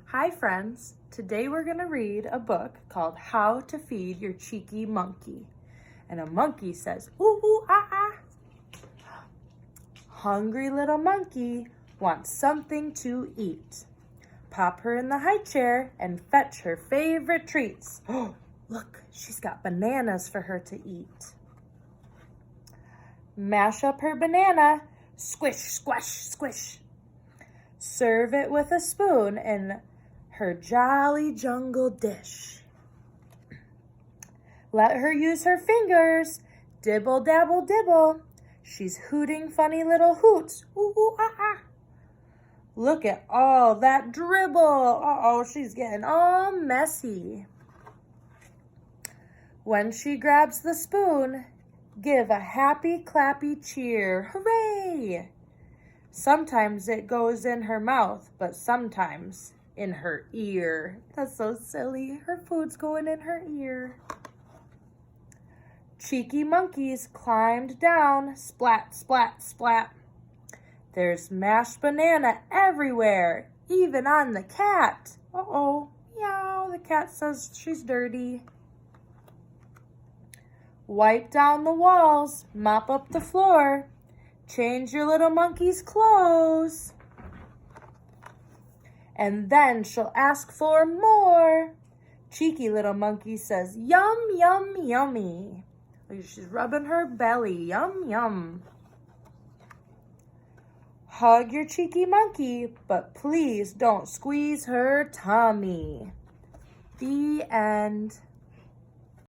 Hi friends, today we're going to read a book called How to Feed Your Cheeky Monkey. And a monkey says, ooh, ooh, ah, ah. Hungry little monkey wants something to eat. Pop her in the high chair and fetch her favorite treats. Oh, look, she's got bananas for her to eat. Mash up her banana, squish, squash, squish. Serve it with a spoon in her jolly jungle dish. Let her use her fingers, dibble, dabble, dibble. She's hooting funny little hoots, ooh, ooh, ah, ah. Look at all that dribble. Uh-oh, she's getting all messy. When she grabs the spoon, give a happy clappy cheer. Hooray! Sometimes it goes in her mouth, but sometimes in her ear. That's so silly. Her food's going in her ear. Cheeky monkeys climbed down, splat, splat, splat. There's mashed banana everywhere, even on the cat. Uh-oh, meow, the cat says she's dirty. Wipe down the walls, mop up the floor. Change your little monkey's clothes. And then she'll ask for more. Cheeky little monkey says, yum, yum, yummy. She's rubbing her belly, yum, yum. Hug your cheeky monkey, but please don't squeeze her tummy. The end.